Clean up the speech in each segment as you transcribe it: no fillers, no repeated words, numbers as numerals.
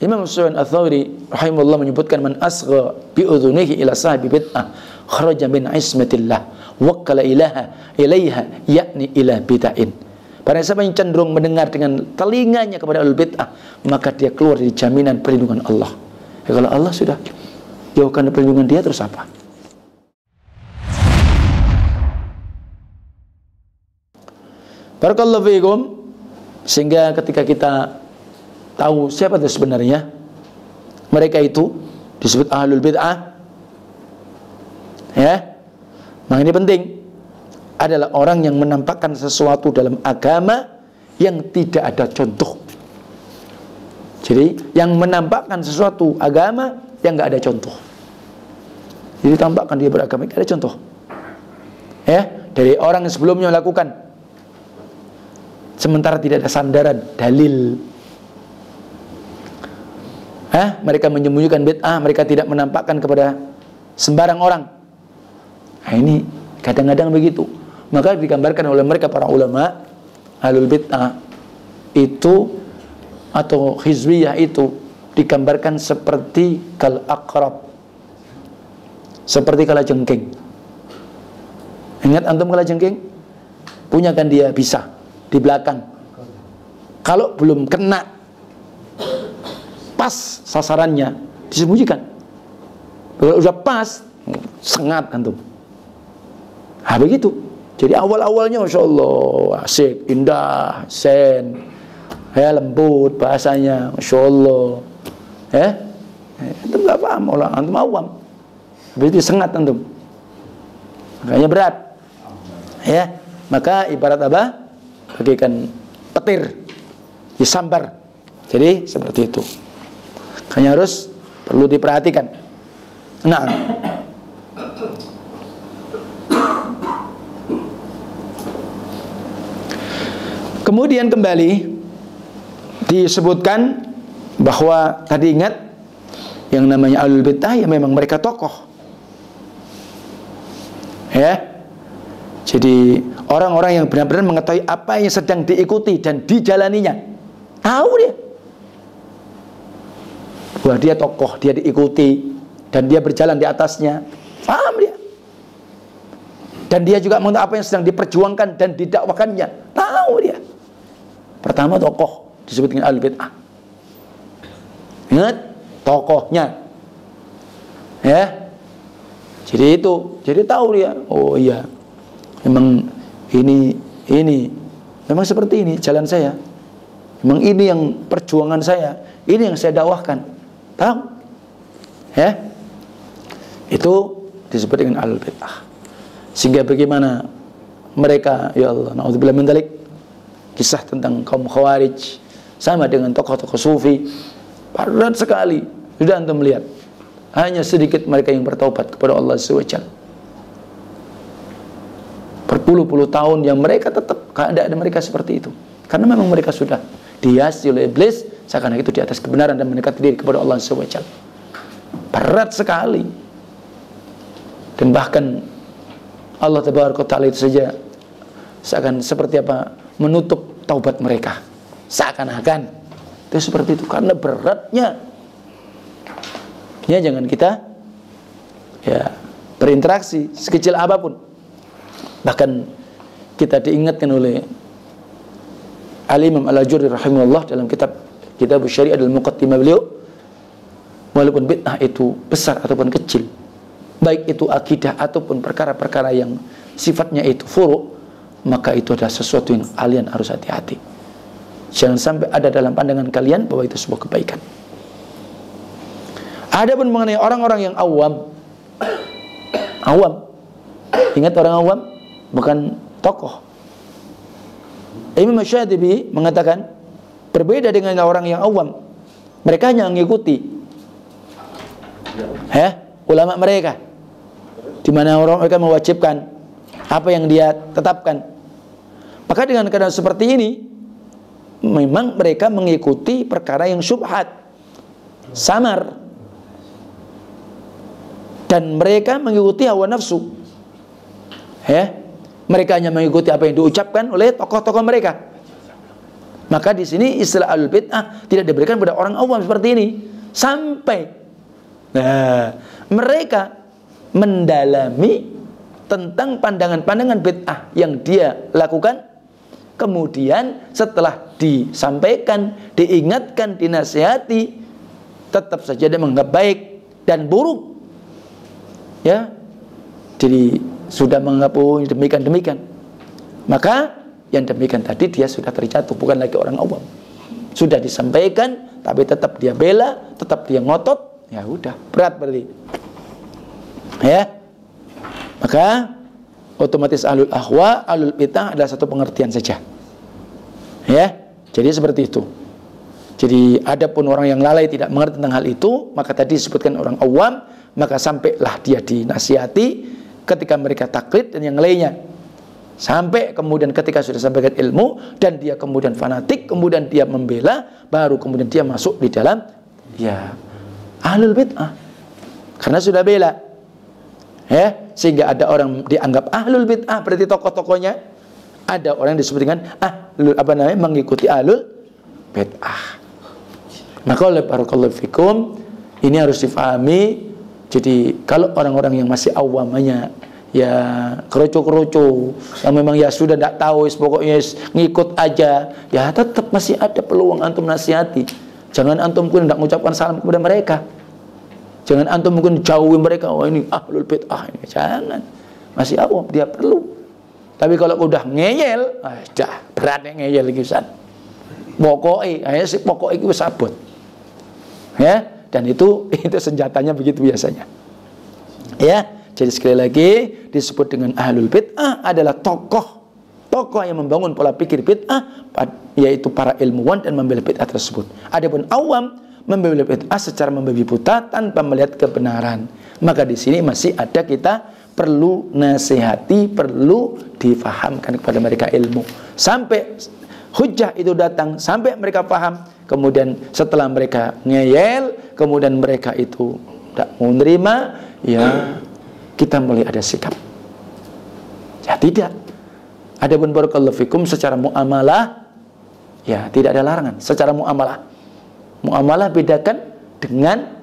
Imam Sufyan Ats-Tsauri rahimahullah menyebutkan, man asgha bi udhunihi ila sahibi bid'ah kharaja min ismatillah wakkala ilaiha yakni ila bid'ain. Para siapa yang cenderung mendengar dengan telinganya kepada ahlul bid'ah, maka dia keluar dari jaminan perlindungan Allah. Ya, kalau Allah sudah jauhkan perlindungan dia, terus apa? Barakallahu fiikum. Sehingga ketika kita tahu siapa itu sebenarnya, mereka itu disebut ahlul bid'ah, ya, maka ini penting, adalah orang yang menampakkan sesuatu dalam agama yang tidak ada contoh. Jadi yang menampakkan sesuatu agama yang nggak ada contoh. Jadi tampakkan dia beragama tidak ada contoh, ya, dari orang yang sebelumnya melakukan, sementara tidak ada sandaran dalil. Mereka menyembunyikan bid'ah, mereka tidak menampakkan kepada sembarang orang. Nah, ini kadang-kadang begitu. Maka digambarkan oleh mereka para ulama, ahlul bid'ah itu atau hizbiyah itu digambarkan seperti kal aqrab, seperti kalajengking. Ingat antum kalajengking? Punya kan dia bisa di belakang. Kalau belum kena pas sasarannya, disembunyikan. Kalau udah pas, sengat antum. Nah, begitu. Jadi awal-awalnya Masya Allah asik, indah, sen, ya, lembut bahasanya, Masya Allah, ya, antum nggak paham, orang antum awam, begitu sengat antum, makanya berat, ya. Maka ibarat apa? Bagaikan petir disambar. Jadi seperti itu. Hanya harus perlu diperhatikan. Nah, kemudian kembali disebutkan bahwa tadi ingat yang namanya ahlul bid'ah ya memang mereka tokoh, ya. Jadi orang-orang yang benar-benar mengetahui apa yang sedang diikuti dan dijalaninya, tahu dia bahwa dia tokoh, dia diikuti dan dia berjalan di atasnya, paham dia. Dan dia juga mengetahui apa yang sedang diperjuangkan dan didakwakannya, tahu dia. Pertama tokoh disebut dengan ahlul bid'ah. Ingat, tokohnya, ya. Jadi itu, jadi tahu dia, oh iya, memang ini memang seperti ini jalan saya, memang ini yang perjuangan saya, ini yang saya dakwahkan, tahu, ya. Itu disebut dengan ahlul bid'ah. Sehingga bagaimana mereka, ya Allah, naudzubillah min dzalik, kisah tentang kaum Khawarij sama dengan tokoh-tokoh sufi, berat sekali. Sudah antum melihat, hanya sedikit mereka yang bertaubat kepada Allah SWT. Berpuluh-puluh tahun yang mereka tetap keadaan mereka seperti itu, karena memang mereka sudah dihiasi oleh iblis seakan itu di atas kebenaran dan mendekati diri kepada Allah SWT. Berat sekali. Dan bahkan Allah Tabaraka Ta'ala itu saja seakan seperti apa, menutup taubat mereka, seakan-akan itu seperti itu karena beratnya. Ya, jangan kita ya berinteraksi sekecil apapun. Bahkan kita diingatkan oleh Al-Imam Al-Ajurri rahimahullah dalam kitab Syariah dalam Muqaddimah beliau, walaupun bid'ah itu besar ataupun kecil, baik itu akidah ataupun perkara-perkara yang sifatnya itu furu', maka itu adalah sesuatu yang kalian harus hati-hati. Jangan sampai ada dalam pandangan kalian bahwa itu sebuah kebaikan. Adapun mengenai orang-orang yang awam, ingat orang awam bukan tokoh. Imam Syatibi mengatakan berbeda dengan orang yang awam. Mereka hanya mengikuti ulama mereka, di mana orang mereka mewajibkan apa yang dia tetapkan. Maka dengan keadaan seperti ini, memang mereka mengikuti perkara yang syubhat, samar, dan mereka mengikuti hawa nafsu. Mereka hanya mengikuti apa yang diucapkan oleh tokoh-tokoh mereka. Maka di sini istilah ahlul bid'ah tidak diberikan pada orang awam seperti ini. Sampai mereka mendalami tentang pandangan-pandangan bid'ah yang dia lakukan, kemudian setelah disampaikan, diingatkan, dinasihati, tetap saja dia menganggap baik dan buruk. Ya, jadi sudah menganggap demikian. Maka yang demikian tadi dia sudah terjatuh, bukan lagi orang awam. Sudah disampaikan, tapi tetap dia bela, tetap dia ngotot, ya udah berat berarti. Ya, maka otomatis ahlul ahwa, ahlul bid'ah adalah satu pengertian saja. Ya, jadi seperti itu. Jadi adapun orang yang lalai tidak mengerti tentang hal itu, maka tadi disebutkan orang awam, maka sampailah dia dinasihati ketika mereka taklid dan yang lainnya. Sampai kemudian ketika sudah sampaikan ilmu dan dia kemudian fanatik, kemudian dia membela, baru kemudian dia masuk di dalam ya ahlul bid'ah. Karena sudah bela. Ya, sehingga ada orang dianggap ahlul bid'ah berarti tokoh-tokohnya. Ada orang disebut dengan mengikuti ahlul bid'ah. Maka oleh barakallahu fikum, ini harus difahami. Jadi kalau orang-orang yang masih awamnya ya keroco-keroco, yang memang ya sudah tidak tahu, pokoknya ngikut aja, ya tetap masih ada peluang antum nasihati. Jangan antum mungkin tidak mengucapkan salam kepada mereka. Jangan antum mungkin jauhi mereka, oh ini ahlul bid'ah ini. Jangan, masih awam, dia perlu. Tapi kalau udah ngeyel, dah berat ngeyel lagi Ustaz. Pokoknya itu sabut. Ya, dan itu senjatanya begitu biasanya. Ya, jadi sekali lagi disebut dengan ahlul bid'ah adalah tokoh yang membangun pola pikir bid'ah, yaitu para ilmuwan dan membela bid'ah tersebut. Adapun awam membela bid'ah secara membabi buta tanpa melihat kebenaran. Maka di sini masih ada kita perlu nasihati, perlu difahamkan kepada mereka ilmu sampai hujah itu datang, sampai mereka paham. Kemudian setelah mereka ngeyel, kemudian mereka itu tidak mau menerima, ya kita mulai ada sikap. Ya tidak. Adapun barakallahu fikum secara muamalah, ya tidak ada larangan. Secara muamalah bedakan dengan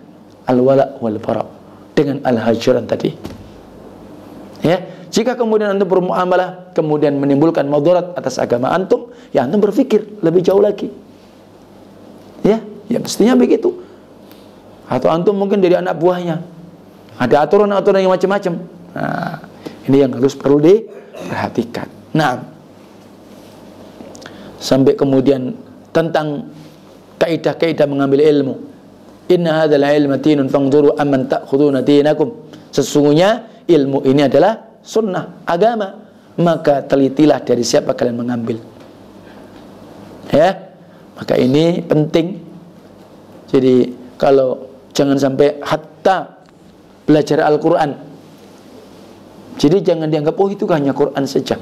al-wala wal bara, dengan al-hajran tadi. Ya, jika kemudian antum bermuamalah kemudian menimbulkan madarat atas agama antum, ya antum berpikir lebih jauh lagi. Ya mestinya begitu. Atau antum mungkin dari anak buahnya, ada aturan-aturan yang macam-macam. Nah, ini yang harus perlu diperhatikan. Nah, sampai kemudian tentang kaidah-kaidah mengambil ilmu. Inna hadzal ilma dinun fanzuru amman ta'khuduna dinakum. Sesungguhnya ilmu ini adalah sunnah, agama. Maka telitilah dari siapa kalian mengambil. Ya, maka ini penting. Jadi kalau jangan sampai hatta belajar Al-Quran, jadi jangan dianggap oh itu hanya Quran saja.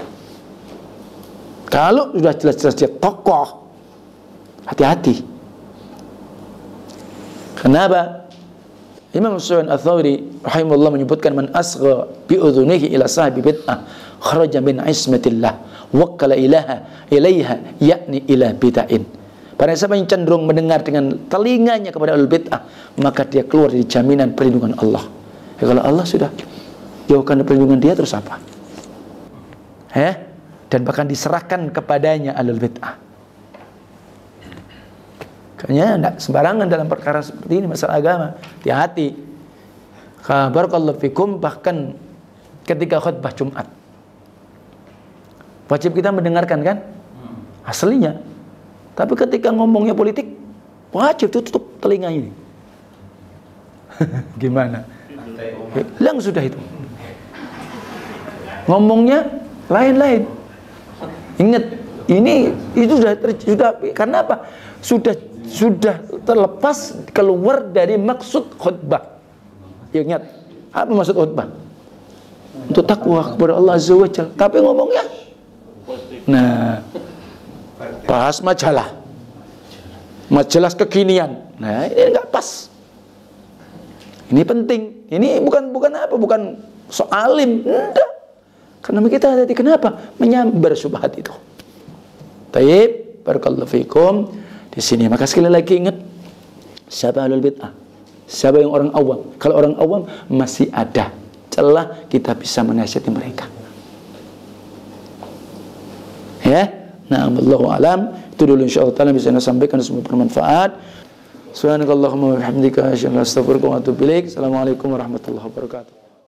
Kalau sudah jelas-jelas dia tokoh, hati-hati. Kenapa? Imam Sufyan Ats-Tsauri rahimahullah menyebutkan man asgha bi udhunihi ila sahibi bid'ah kharaja min ismatillah wakkala ilaiha yakni ila bid'ain. Barang siapa yang cenderung mendengar dengan telinganya kepada ahlul bid'ah, maka dia keluar dari jaminan perlindungan Allah. Ya, kalau Allah sudah jauhkan perlindungan dia, terus apa? Dan bahkan diserahkan kepadanya ahlul bid'ah. Kayaknya tidak sembarangan dalam perkara seperti ini, masalah agama. Hati-hati. Barakallahu fikum, bahkan ketika khutbah Jumat, wajib kita mendengarkan kan? Aslinya. Tapi ketika ngomongnya politik, wajib tutup telinga ini. Gimana? Hilang sudah itu. Ngomongnya lain-lain. Ingat, itu sudah karena apa? Sudah terlepas keluar dari maksud khutbah. Ingat, apa maksud khutbah? Untuk takwa kepada Allah Azza wa Jalla. Tapi ngomongnya, nah, bahas majalah kekinian. Nah, ini enggak pas. Ini penting. Ini bukan soalim, enggak. Karena kita tadi kenapa menyambar syubhat itu. Taib, Barakallahu fikum. Di sini maka sekali lagi ingat, siapa ahlul bid'ah? Siapa yang orang awam? Kalau orang awam masih ada celah kita bisa menasihati mereka. Ya, nah, wallahu alam. Itu dulu insyaallah taala bisa saya sampaikan, semoga bermanfaat. Subhanakallahumma wa bihamdika asyhadu an la ilaha illa anta astaghfiruka wa atubu ilaik. Assalamualaikum warahmatullahi wabarakatuh.